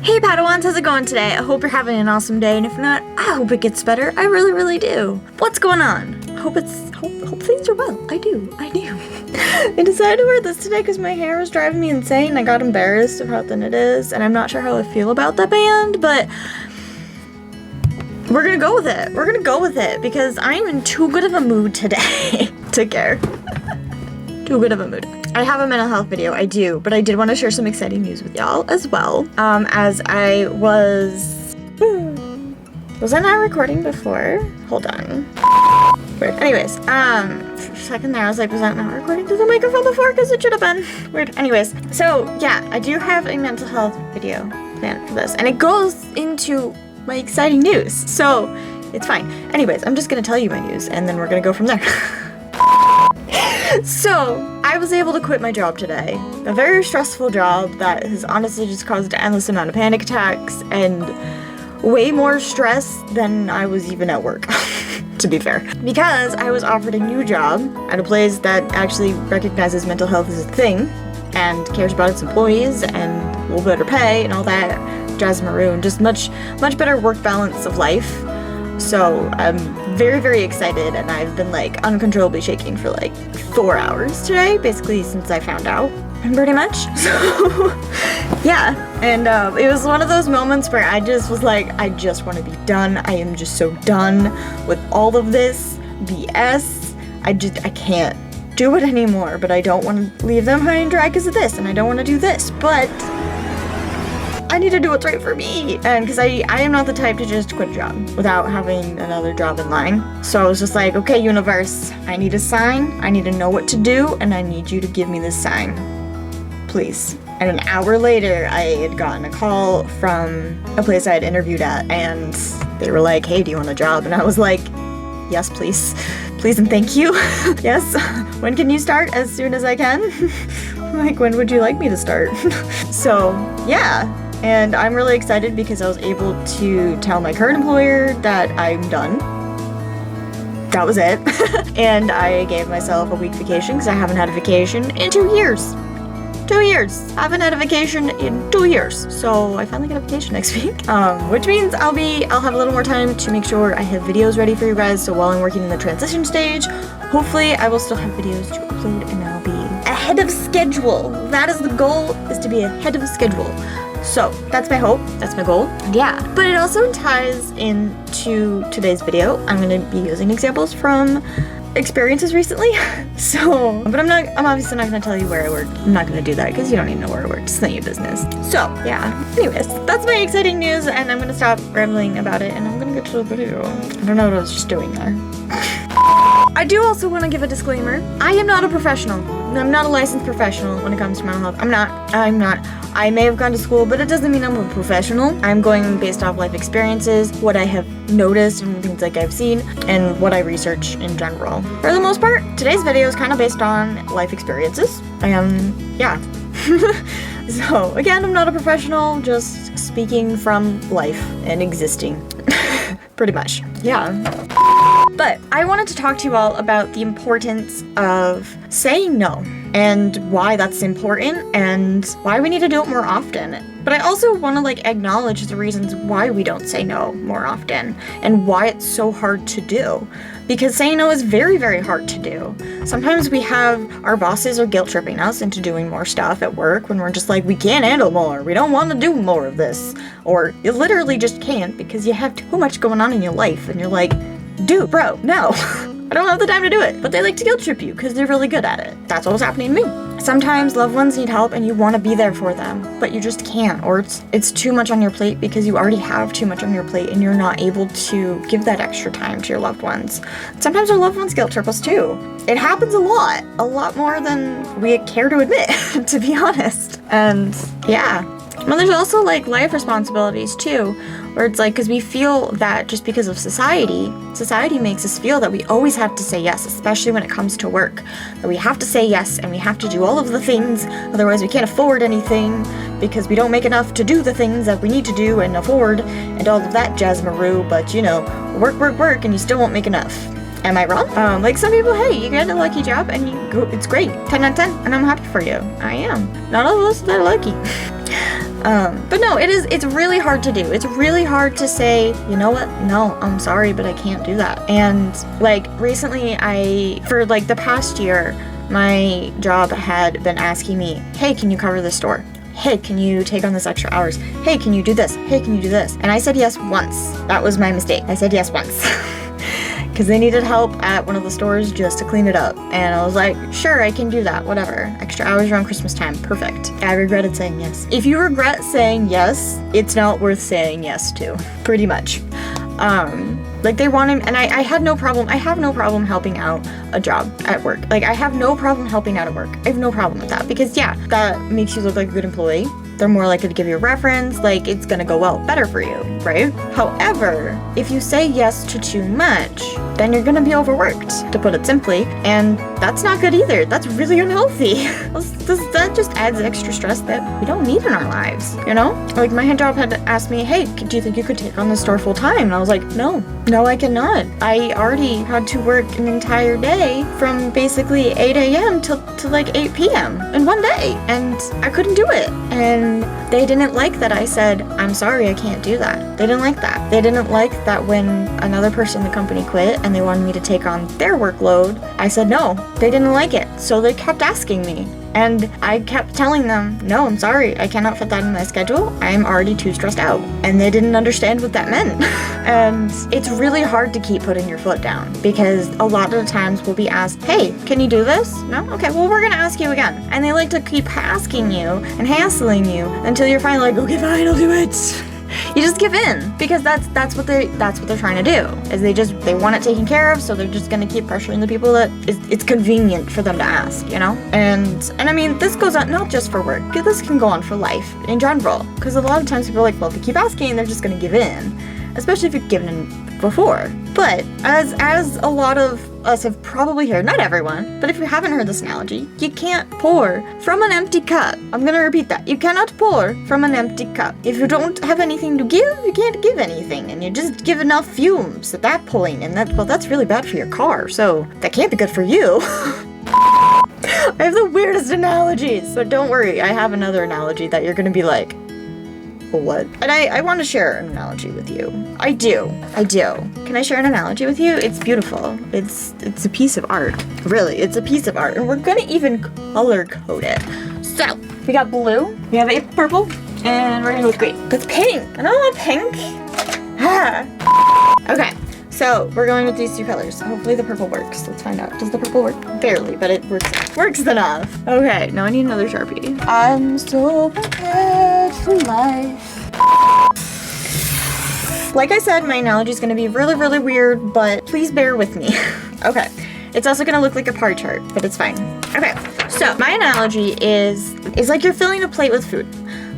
Hey Padawans, how's it going today? I hope you're having an awesome day, and if not, I hope it gets better. I really, really do. What's going on? Hope things are well. I do. I decided to wear this today because my hair was driving me insane. I got embarrassed of how thin it is, and I'm not sure how I feel about that band, but we're gonna go with it. We're gonna go with it because I'm in too good of a mood today to care. Too good of a mood. I have a mental health video, I do, but I did want to share some exciting news with y'all as well. As I was I not recording before? Hold on. Weird. Anyways, for a second there, I was like, was that not recording to the microphone before? Because it should have been. Weird. Anyways, so yeah, I do have a mental health video planned for this, and it goes into my exciting news, so it's fine. Anyways, I'm just gonna tell you my news, and then we're gonna go from there. So, I was able to quit my job today. A very stressful job that has honestly just caused an endless amount of panic attacks and way more stress than I was even at work, to be fair. Because I was offered a new job at a place that actually recognizes mental health as a thing and cares about its employees and a little better pay and all that jazz maroon, just much better work balance of life. So I'm very, very excited, and I've been like uncontrollably shaking for like 4 hours today, basically since I found out, pretty much. So yeah, and it was one of those moments where I just was like, I just want to be done. I am just so done with all of this BS. I can't do it anymore, but I don't want to leave them high and dry because of this, and I don't want to do this, but I need to do what's right for me, and because I am not the type to just quit a job without having another job in line. So I was just like, okay, universe, I need a sign, I need to know what to do, and I need you to give me this sign, please. And an hour later, I had gotten a call from a place I had interviewed at, and they were like, hey, do you want a job? And I was like, yes, please. Please and thank you. Yes. When can you start? As soon as I can. Like, when would you like me to start? So, yeah. And I'm really excited because I was able to tell my current employer that I'm done. That was it. And I gave myself a week vacation because I haven't had a vacation in 2 years. 2 years. I haven't had a vacation in 2 years. So I finally get a vacation next week. Which means I'll have a little more time to make sure I have videos ready for you guys. So while I'm working in the transition stage, hopefully I will still have videos to upload and I'll be ahead of schedule. That is the goal, is to be ahead of schedule. So that's my hope, that's my goal, yeah. But it also ties into today's video. I'm gonna be using examples from experiences recently. So, but I'm obviously not gonna tell you where I work. I'm not gonna do that because you don't need to know where I work, it's not your business. So, yeah. Anyways, that's my exciting news, and I'm gonna stop rambling about it and I'm gonna get to the video. I don't know what I was just doing there. I do also want to give a disclaimer. I am not a professional. I'm not a licensed professional when it comes to mental health. I'm not. I may have gone to school, but it doesn't mean I'm a professional. I'm going based off life experiences, what I have noticed and things like I've seen, and what I research in general. For the most part, today's video is kind of based on life experiences. Yeah. So, again, I'm not a professional, just speaking from life and existing. Pretty much. Yeah. But I wanted to talk to you all about the importance of saying no and why that's important and why we need to do it more often. But I also want to acknowledge the reasons why we don't say no more often and why it's so hard to do. Because saying no is very, very hard to do. Sometimes we have our bosses are guilt tripping us into doing more stuff at work when we're just like, we can't handle more. We don't want to do more of this. Or you literally just can't because you have too much going on in your life and you're like, dude, bro, no. I don't have the time to do it. But they like to guilt trip you because they're really good at it. That's what was happening to me. Sometimes loved ones need help and you want to be there for them, but you just can't, or it's too much on your plate because you already have too much on your plate and you're not able to give that extra time to your loved ones. Sometimes our loved ones guilt trip us too. It happens a lot more than we care to admit, to be honest. And yeah. Well, there's also life responsibilities too, where it's because we feel that just because of society makes us feel that we always have to say yes, especially when it comes to work. That we have to say yes and we have to do all of the things, otherwise we can't afford anything because we don't make enough to do the things that we need to do and afford and all of that jazzmaroo, but work and you still won't make enough. Am I wrong? Some people, hey, you get a lucky job and it's great, 10 out of 10, and I'm happy for you. I am. Not all of us that are lucky. But no, it's really hard to do. It's really hard to say, you know what? No, I'm sorry, but I can't do that. And like recently for like the past year, my job had been asking me, hey, can you cover this store? Hey, can you take on this extra hours? Hey, can you do this? Hey, can you do this? And I said yes once. That was my mistake. I said yes once. Because they needed help at one of the stores just to clean it up. And I was like, sure, I can do that, whatever. Extra hours around Christmas time, perfect. I regretted saying yes. If you regret saying yes, it's not worth saying yes to, pretty much. Like they wanted, and I had no problem. I have no problem helping out a job at work. Like I have no problem helping out at work. I have no problem with that because yeah, that makes you look like a good employee. They're more likely to give you a reference, like it's gonna go well better for you, right? However, if you say yes to too much, then you're gonna be overworked, to put it simply, and that's not good either. That's really unhealthy. That just adds extra stress that we don't need in our lives, you know? Like my head job had asked me, hey, do you think you could take on this store full time? And I was like, no, I cannot. I already had to work an entire day from basically 8 a.m. to like 8 p.m. in one day, and I couldn't do it. And they didn't like that I said, I'm sorry, I can't do that. They didn't like that. They didn't like that when another person in the company quit and they wanted me to take on their workload, I said no. They didn't like it. So they kept asking me. And I kept telling them, no, I'm sorry, I cannot fit that in my schedule. I'm already too stressed out. And they didn't understand what that meant. And it's really hard to keep putting your foot down because a lot of the times we'll be asked, hey, can you do this? No? Okay, well, we're gonna ask you again. And they like to keep asking you and hassling you until you're finally like, okay, fine, I'll do it. You just give in because that's what they're trying to do is they want it taken care of, so they're just gonna keep pressuring the people that it's convenient for them to ask, you know. And I mean, this goes on not just for work. This can go on for life in general, because a lot of times people are like, well, if you keep asking, they're just gonna give in, especially if you've given in before. But as a lot of us have probably heard, not everyone, but if you haven't heard this analogy, you can't pour from an empty cup. I'm gonna repeat that. You cannot pour from an empty cup. If you don't have anything to give, you can't give anything, and you just give enough fumes at that point, and that's really bad for your car, so that can't be good for you. I have the weirdest analogies, so don't worry, I have another analogy that you're gonna be like, what? And I want to share an analogy with you. I do. Can I share an analogy with you? It's beautiful. It's a piece of art. Really, it's a piece of art. And we're gonna even color code it. So, we got blue, we have a purple, and we're gonna go with green. With pink. I don't want pink. Okay, so we're going with these two colors. Hopefully the purple works. Let's find out. Does the purple work? Barely, but it works enough. Okay, now I need another Sharpie. I'm so prepared for life. Like I said, my analogy is going to be really, really weird, but please bear with me. Okay, it's also going to look like a pie chart, but it's fine. Okay, so my analogy is like you're filling a plate with food.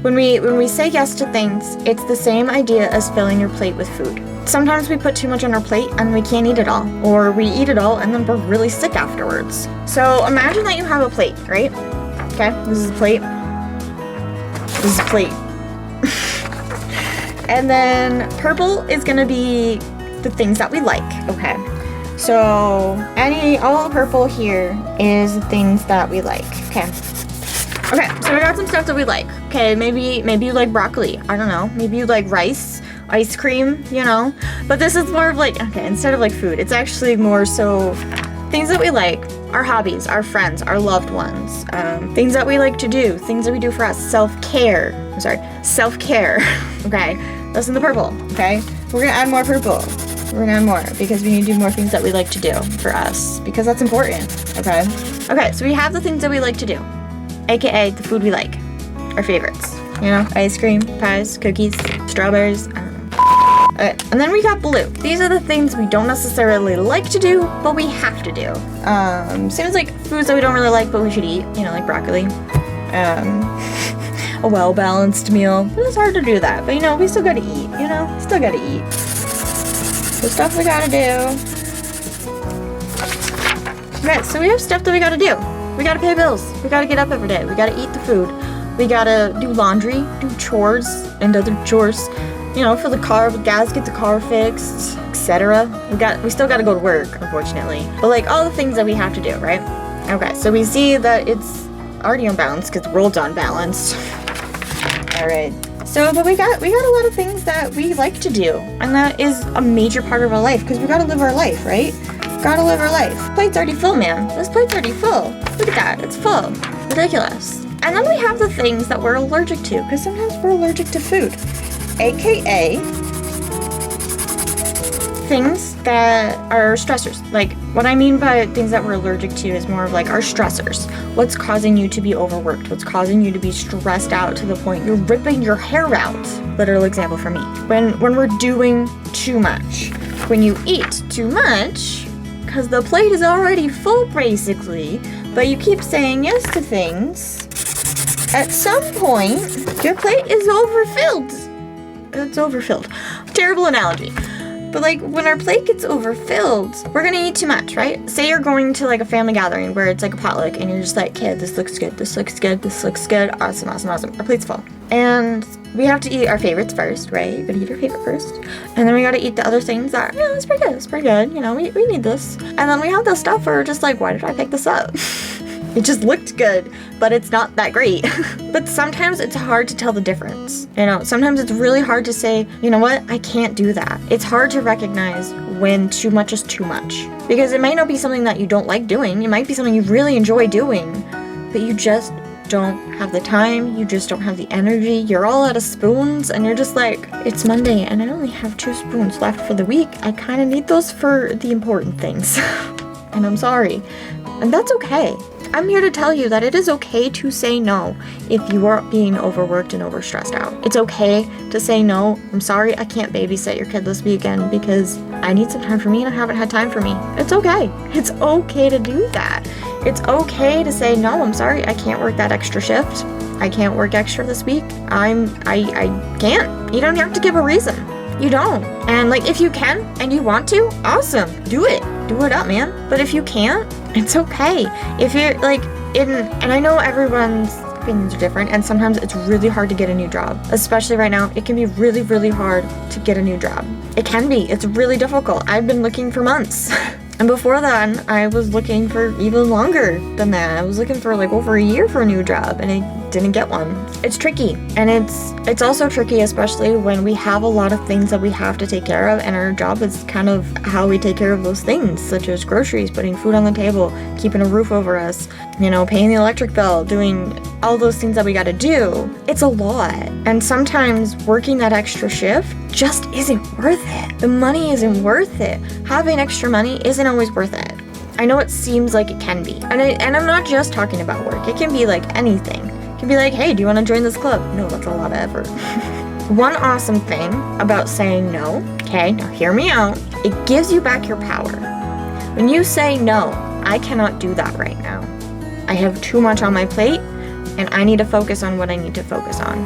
When we say yes to things, it's the same idea as filling your plate with food. Sometimes we put too much on our plate and we can't eat it all, or we eat it all and then we're really sick afterwards. So imagine that you have a plate, right? Okay, this is a plate. This is a plate. And then purple is gonna be the things that we like, okay? So all purple here is the things that we like, okay? Okay, so we got some stuff that we like. Okay, maybe you like broccoli, I don't know. Maybe you like rice, ice cream, you know? But this is more of like, okay, instead of like food, it's actually more so things that we like, our hobbies, our friends, our loved ones, things that we like to do, things that we do for us, self-care, okay? That's in the purple, okay? We're gonna add more purple. We're gonna add more because we need to do more things that we like to do for us because that's important, okay? Okay, so we have the things that we like to do, AKA the food we like, our favorites, you know, ice cream, pies, cookies, strawberries, I don't know. Okay, and then we got blue. These are the things we don't necessarily like to do, but we have to do. Seems like foods that we don't really like, but we should eat, you know, like broccoli. A well-balanced meal. It's hard to do that, but you know, we still gotta eat, you know? Still gotta eat. The stuff we gotta do. Okay, so we have stuff that we gotta do. We gotta pay bills. We gotta get up every day. We gotta eat the food. We gotta do laundry, do chores, and other chores. You know, fill the car with gas, get the car fixed, etc. We still gotta go to work, unfortunately. But like all the things that we have to do, right? Okay, so we see that it's already unbalanced because the world's unbalanced. All right. So, but we got a lot of things that we like to do, and that is a major part of our life, because we gotta live our life, right? Gotta live our life. Plate's already full, man. This plate's already full. Look at that, it's full. Ridiculous. And then we have the things that we're allergic to, because sometimes we're allergic to food, aka things that are stressors. Like, what I mean by things that we're allergic to is more of like our stressors. What's causing you to be overworked? What's causing you to be stressed out to the point you're ripping your hair out? Literal example for me. When we're doing too much. When you eat too much, because the plate is already full basically, but you keep saying yes to things, at some point, your plate is overfilled. It's overfilled. Terrible analogy. But like, when our plate gets overfilled, we're gonna eat too much, right? Say you're going to like a family gathering where it's like a potluck and you're just like, kid, this looks good, this looks good, this looks good, awesome, awesome, awesome. Our plate's full. And we have to eat our favorites first, right? You gotta eat your favorite first. And then we gotta eat the other things that, yeah, it's pretty good, it's pretty good. You know, we need this. And then we have this stuff where we're just like, why did I pick this up? It just looked good, but it's not that great. But sometimes it's hard to tell the difference. You know, sometimes it's really hard to say, you know what, I can't do that. It's hard to recognize when too much is too much. Because it might not be something that you don't like doing. It might be something you really enjoy doing, but you just don't have the time. You just don't have the energy. You're all out of spoons and you're just like, it's Monday and I only have 2 spoons left for the week. I kind of need those for the important things. And I'm sorry. And that's okay. I'm here to tell you that it is okay to say no if you are being overworked and overstressed out. It's okay to say no. I'm sorry, I can't babysit your kid this weekend because I need some time for me and I haven't had time for me. It's okay. It's okay to do that. It's okay to say no, I'm sorry, I can't work that extra shift. I can't work extra this week. I can't. You don't have to give a reason. You don't. And like, if you can and you want to, awesome. Do it. Do it up, man. But if you can't, it's okay. If you're like and I know everyone's opinions are different, and sometimes it's really hard to get a new job. Especially right now, it can be really, really hard to get a new job. It can be. It's really difficult. I've been looking for months. And before then, I was looking for even longer than that. I was looking for like over a year for a new job, and I didn't get one. It's tricky, and it's also tricky, especially when we have a lot of things that we have to take care of, and our job is kind of how we take care of those things, such as groceries, putting food on the table, keeping a roof over us, you know, paying the electric bill, doing all those things that we gotta do. It's a lot, and sometimes working that extra shift just isn't worth it. The money isn't worth it. Having extra money isn't always worth it. I know it seems like it can be, and I'm not just talking about work. It can be like anything. It can be like, hey, do you want to join this club? No, that's a lot of effort. One awesome thing about saying no, okay, now hear me out, it gives you back your power. When you say no, I cannot do that right now. I have too much on my plate, and I need to focus on what I need to focus on.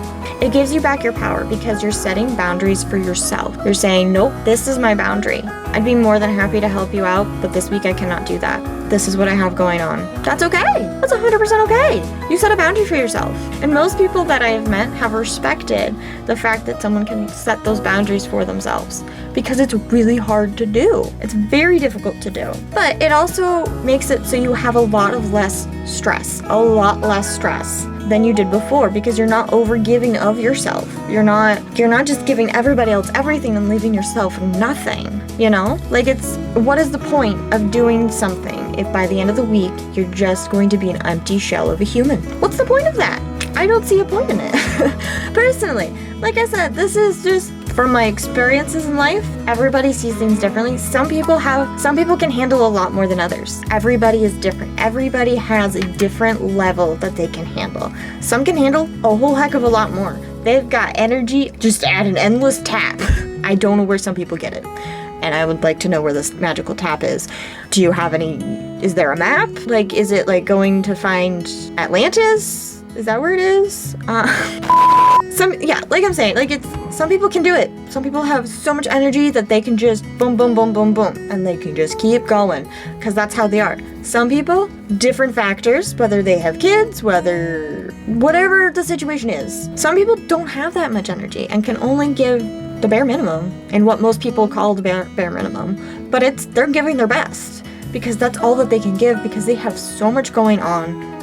It gives you back your power because you're setting boundaries for yourself. You're saying, nope, this is my boundary. I'd be more than happy to help you out, but this week I cannot do that. This is what I have going on. That's okay. That's 100% okay. You set a boundary for yourself. And most people that I have met have respected the fact that someone can set those boundaries for themselves, because it's really hard to do. It's very difficult to do. But it also makes it so you have a lot less stress than you did before, because you're not over-giving of yourself. You're not just giving everybody else everything and leaving yourself nothing, you know? Like, what is the point of doing something if by the end of the week you're just going to be an empty shell of a human? What's the point of that? I don't see a point in it. Personally, like I said, this is just from my experiences in life. Everybody sees things differently. Some people can handle a lot more than others. Everybody is different. Everybody has a different level that they can handle. Some can handle a whole heck of a lot more. They've got energy just at an endless tap. I don't know where some people get it. And I would like to know where this magical tap is. Do you have is there a map? Like, is it like going to find Atlantis? Is that where it is? Like I'm saying, like some people can do it. Some people have so much energy that they can just boom, boom, boom, boom, boom, and they can just keep going, because that's how they are. Some people, different factors, whether they have kids, whatever the situation is. Some people don't have that much energy and can only give the bare minimum, and what most people call the bare minimum, but they're giving their best, because that's all that they can give, because they have so much going on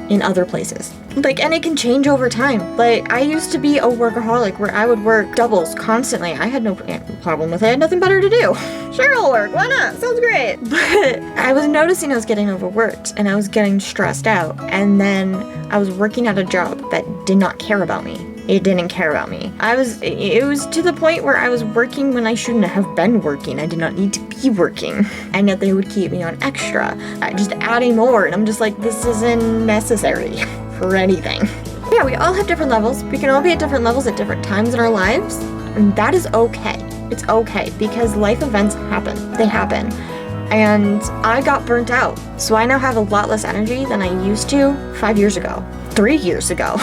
in other places. Like, and it can change over time. Like, I used to be a workaholic where I would work doubles constantly. I had no problem with it. I had nothing better to do. Sure, I'll work. Why not? Sounds great. But I was noticing I was getting overworked and I was getting stressed out. And then I was working at a job that did not care about me. It didn't care about me. It was to the point where I was working when I shouldn't have been working. I did not need to be working. And yet they would keep me on extra, just adding more. And I'm just like, this isn't necessary for anything. Yeah, we all have different levels. We can all be at different levels at different times in our lives. And that is okay. It's okay because life events happen. They happen. And I got burnt out. So I now have a lot less energy than I used to 5 years ago, 3 years ago.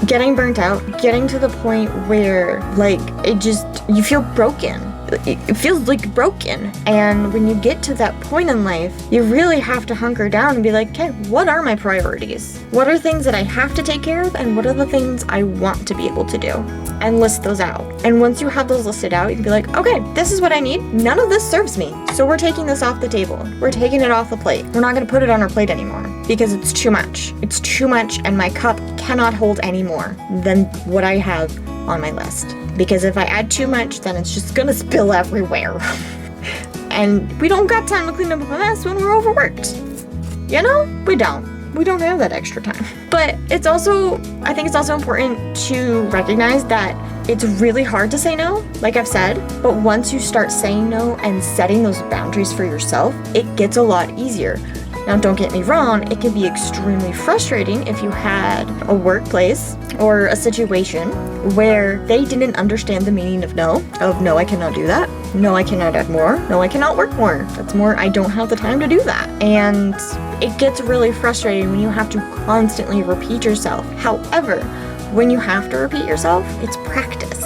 Getting burnt out, getting to the point where, like, you feel broken. It feels like broken. And when you get to that point in life, you really have to hunker down and be like, okay, what are my priorities? What are things that I have to take care of? And what are the things I want to be able to do? And list those out. And once you have those listed out, you can be like, okay, this is what I need. None of this serves me. So we're taking this off the table. We're taking it off the plate. We're not going to put it on our plate anymore because it's too much. It's too much and my cup cannot hold any more than what I have on my list. Because if I add too much, then it's just gonna spill everywhere. And we don't got time to clean up a mess when we're overworked. You know? We don't have that extra time. But I think it's also important to recognize that it's really hard to say no, like I've said, but once you start saying no and setting those boundaries for yourself, it gets a lot easier. Now, don't get me wrong, it can be extremely frustrating if you had a workplace or a situation where they didn't understand the meaning of no, I cannot do that, no, I cannot add more, no, I cannot work more, that's more, I don't have the time to do that. And it gets really frustrating when you have to constantly repeat yourself. However, when you have to repeat yourself, it's practice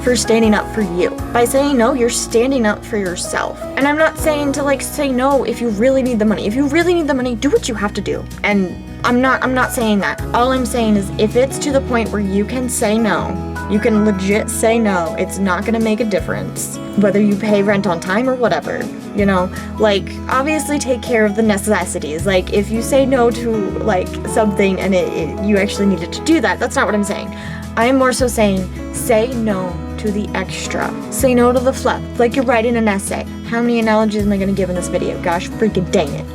for standing up for you. By saying no, you're standing up for yourself. And I'm not saying to say no if you really need the money. If you really need the money, do what you have to do. And I'm not saying that. All I'm saying is if it's to the point where you can say no, you can legit say no, it's not gonna make a difference. Whether you pay rent on time or whatever, you know, like obviously take care of the necessities. Like if you say no to like something and you actually needed to do that, that's not what I'm saying. I am more so saying, say no to the extra. Say no to the fluff. Like you're writing an essay. How many analogies am I gonna give in this video? Gosh, freaking dang it.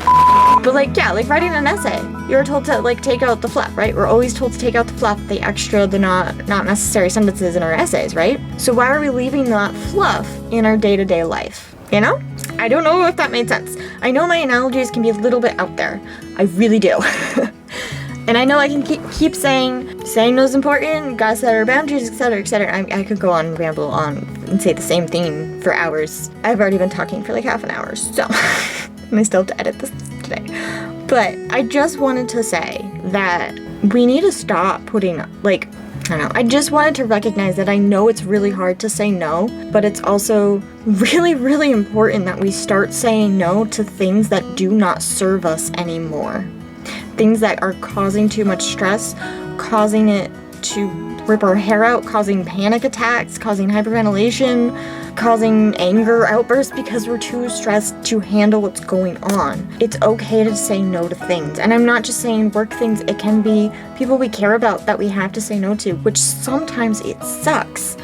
But like, yeah, like writing an essay. You're told to like take out the fluff, right? We're always told to take out the fluff, the extra, the not necessary sentences in our essays, right? So why are we leaving that fluff in our day-to-day life? You know? I don't know if that made sense. I know my analogies can be a little bit out there. I really do. And I know I can keep saying no is important, gotta set our boundaries, etc., etc. I could go on and ramble on and say the same thing for hours. I've already been talking for like half an hour, so and I still have to edit this today. But I just wanted to say that we need to stop putting, like, I don't know. I just wanted to recognize that I know it's really hard to say no, but it's also really, really important that we start saying no to things that do not serve us anymore. Things that are causing too much stress, causing it to rip our hair out, causing panic attacks, causing hyperventilation, causing anger outbursts because we're too stressed to handle what's going on. It's okay to say no to things. And I'm not just saying work things, it can be people we care about that we have to say no to, which sometimes it sucks.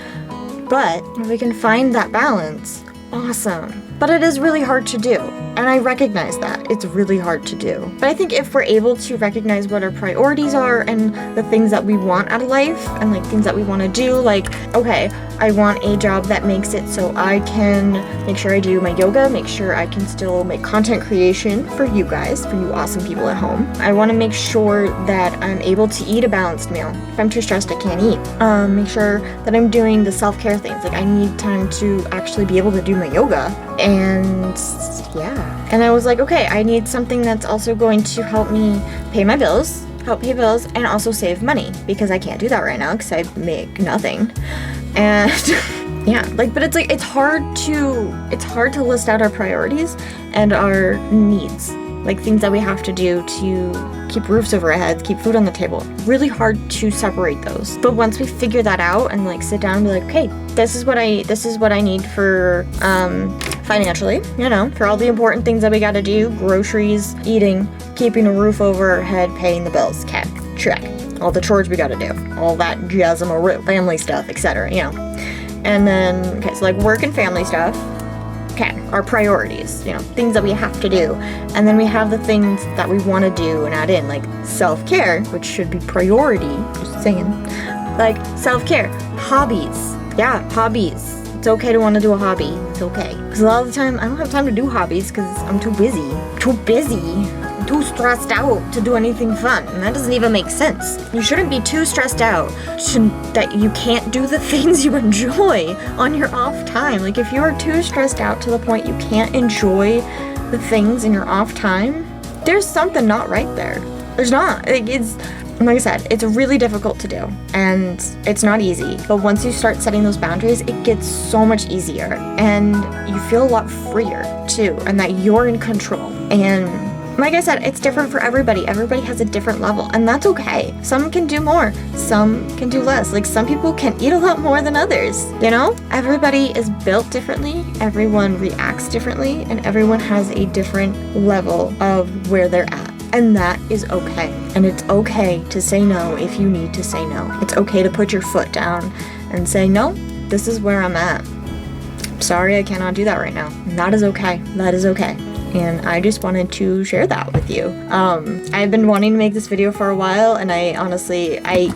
But if we can find that balance, awesome. But it is really hard to do. And I recognize that. It's really hard to do. But I think if we're able to recognize what our priorities are and the things that we want out of life and like things that we want to do, like, okay, I want a job that makes it so I can make sure I do my yoga, make sure I can still make content creation for you guys, for you awesome people at home. I want to make sure that I'm able to eat a balanced meal. If I'm too stressed, I can't eat. Make sure that I'm doing the self-care things. Like I need time to actually be able to do my yoga. And yeah. And I was like, okay, I need something that's also going to help me pay my bills, and also save money because I can't do that right now because I make nothing. And yeah, like, but it's like, it's hard to list out our priorities and our needs like things that we have to do to keep roofs over our heads, keep food on the table. Really hard to separate those. But once we figure that out and like sit down and be like, okay, this is what I need for financially, you know, for all the important things that we gotta do, groceries, eating, keeping a roof over our head, paying the bills. Okay, check. All the chores we gotta do, all that jazzamaroo, family stuff, etc., you know. And then, okay, so like work and family stuff. Okay, our priorities, you know, things that we have to do. And then we have the things that we want to do and add in, like self-care, which should be priority, just saying. Like self-care, hobbies. Yeah, hobbies. It's okay to want to do a hobby. It's okay. Because a lot of the time, I don't have time to do hobbies because I'm too busy. I'm too stressed out to do anything fun. And that doesn't even make sense. You shouldn't be too stressed out that you can't do the things you enjoy on your off time. Like if you are too stressed out to the point you can't enjoy the things in your off time, there's something not right there. There's not. Like I said, it's really difficult to do and it's not easy. But once you start setting those boundaries, it gets so much easier and you feel a lot freer too, and that you're in control. And like I said, it's different for everybody. Everybody has a different level, and that's okay. Some can do more, some can do less. Like some people can eat a lot more than others, you know? Everybody is built differently, everyone reacts differently, and everyone has a different level of where they're at. And that is okay. And it's okay to say no if you need to say no. It's okay to put your foot down and say, no, this is where I'm at. I'm sorry, I cannot do that right now. And that is okay. That is okay. And I just wanted to share that with you. I've been wanting to make this video for a while, and I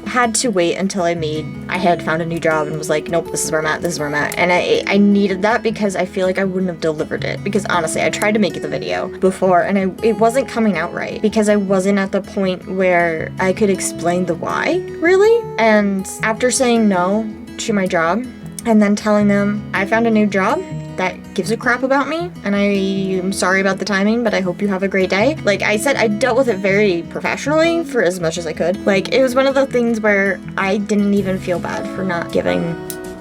had to wait until I had found a new job and was like, nope, this is where I'm at. And I needed that because I feel like I wouldn't have delivered it. Because honestly, I tried to make the video before and it wasn't coming out right because I wasn't at the point where I could explain the why, really. And after saying no to my job and then telling them I found a new job that gives a crap about me, and I'm sorry about the timing, but I hope you have a great day. Like I said, I dealt with it very professionally for as much as I could. Like it was one of the things where I didn't even feel bad for not giving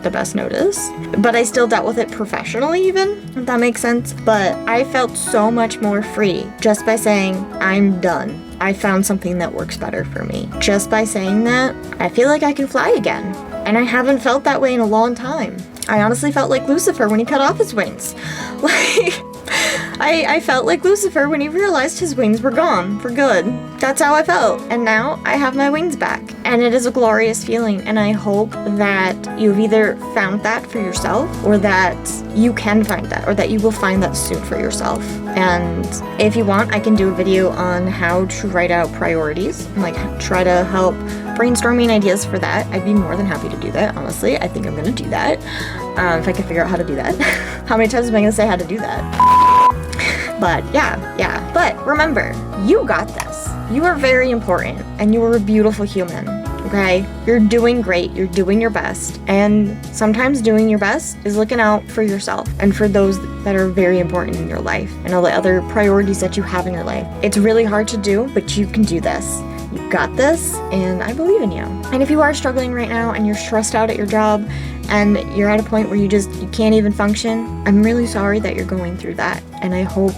the best notice, but I still dealt with it professionally even, if that makes sense. But I felt so much more free just by saying, I'm done. I found something that works better for me. Just by saying that, I feel like I can fly again. And I haven't felt that way in a long time. I honestly felt like Lucifer when he cut off his wings. Like, I felt like Lucifer when he realized his wings were gone for good. That's how I felt. And now I have my wings back. And it is a glorious feeling. And I hope that you've either found that for yourself or that you can find that, or that you will find that soon for yourself. And if you want, I can do a video on how to write out priorities and like try to help brainstorming ideas for that. I'd be more than happy to do that, honestly. I think I'm gonna do that. If I can figure out how to do that. How many times am I gonna say how to do that? But yeah. But remember, you got this. You are very important and you are a beautiful human, okay? You're doing great, you're doing your best. And sometimes doing your best is looking out for yourself and for those that are very important in your life and all the other priorities that you have in your life. It's really hard to do, but you can do this. You got this, and I believe in you. And if you are struggling right now and you're stressed out at your job and you're at a point where you can't even function, I'm really sorry that you're going through that. And I hope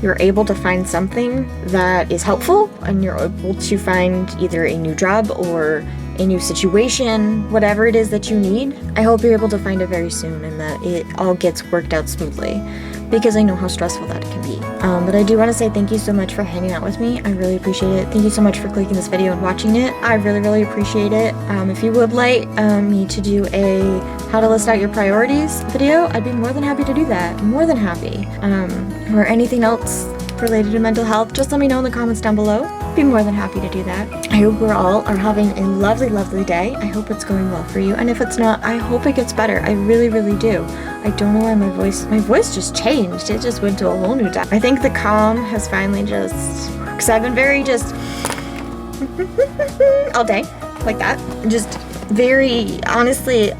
you're able to find something that is helpful and you're able to find either a new job or a new situation, whatever it is that you need. I hope you're able to find it very soon and that it all gets worked out smoothly, because I know how stressful that can be. But I do want to say thank you so much for hanging out with me. I really appreciate it. Thank you so much for clicking this video and watching it. I really appreciate it. If you would like me to do a how to list out your priorities video, I'd be more than happy to do that. More than happy. Or anything else related to mental health, just let me know in the comments down below. I'd be more than happy to do that. I hope we're all are having a lovely day. I hope it's going well for you. And if it's not, I hope it gets better. I really do. I don't know why my voice just changed. It just went to a whole new depth. I think the calm has finally because I've been very just all day, like that. Just very, honestly,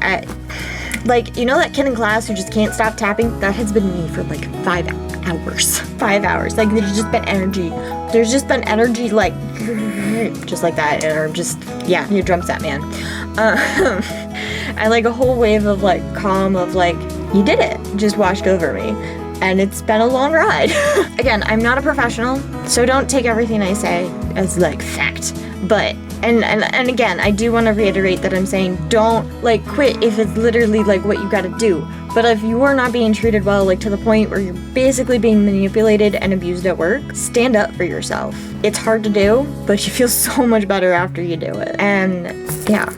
like, you know that kid in class who just can't stop tapping? That has been me for like 5 hours. 5 hours. Like, there's just been energy. There's just been energy, like, just like that. Or just, yeah, your drum set, man. And like a whole wave of like calm of like, you did it, just washed over me. and it's been a long ride. Again, I'm not a professional, so don't take everything I say as like fact. But, and again, I do want to reiterate that I'm saying don't like quit if it's literally like what you gotta do. But if you are not being treated well, like to the point where you're basically being manipulated and abused at work, stand up for yourself. It's hard to do, but you feel so much better after you do it. And yeah.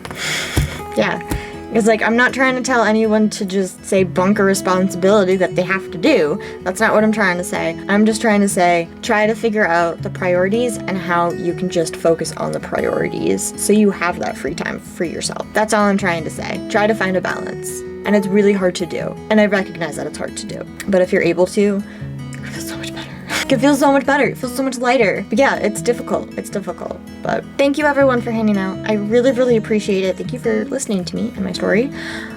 It's like, I'm not trying to tell anyone to just say bunker responsibility that they have to do. That's not what I'm trying to say. I'm just trying to say, try to figure out the priorities and how you can just focus on the priorities so you have that free time for yourself. That's all I'm trying to say. Try to find a balance. And it's really hard to do. And I recognize that it's hard to do. But if you're able to, it feels so much better. It feels so much better. It feels so much lighter. But yeah, it's difficult. It's difficult. But thank you everyone for hanging out. I really, really appreciate it. Thank you for listening to me and my story.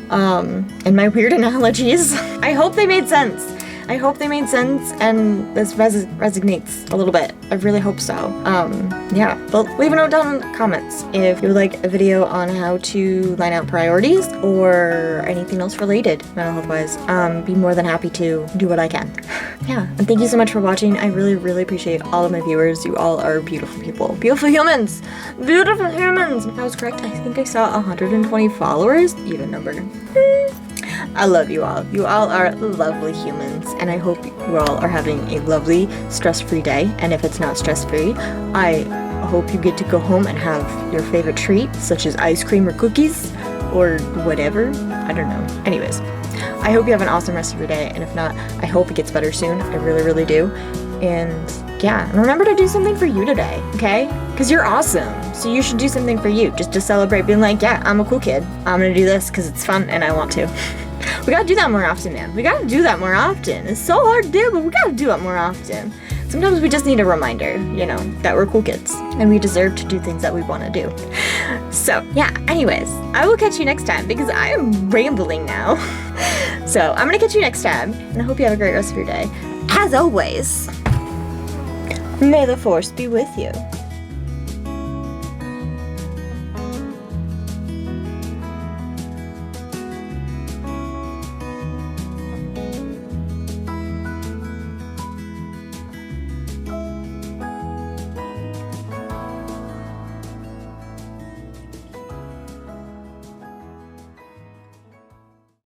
And my weird analogies. I hope they made sense. I hope they made sense and this resonates a little bit. I really hope so. Yeah, but leave a note down in the comments if you would like a video on how to line out priorities or anything else related mental health wise. Be more than happy to do what I can. Yeah, and thank you so much for watching. I really, really appreciate all of my viewers. You all are beautiful people. Beautiful humans! Beautiful humans! If I was correct, I think I saw 120 followers. Even number. I love you all. You all are lovely humans, and I hope you all are having a lovely, stress-free day. And if it's not stress-free, I hope you get to go home and have your favorite treat, such as ice cream or cookies, or whatever. I don't know. Anyways, I hope you have an awesome rest of your day, and if not, I hope it gets better soon. I really, really do. And yeah, and remember to do something for you today, okay? Because you're awesome, so you should do something for you, just to celebrate being like, yeah, I'm a cool kid. I'm gonna do this because it's fun and I want to. We gotta do that more often, man. We gotta do that more often. It's so hard to do, but we gotta do it more often. Sometimes we just need a reminder, you know, that we're cool kids and we deserve to do things that we want to do. So yeah, anyways, I will catch you next time because I am rambling now. So I'm gonna catch you next time, and I hope you have a great rest of your day. As always, may the force be with you.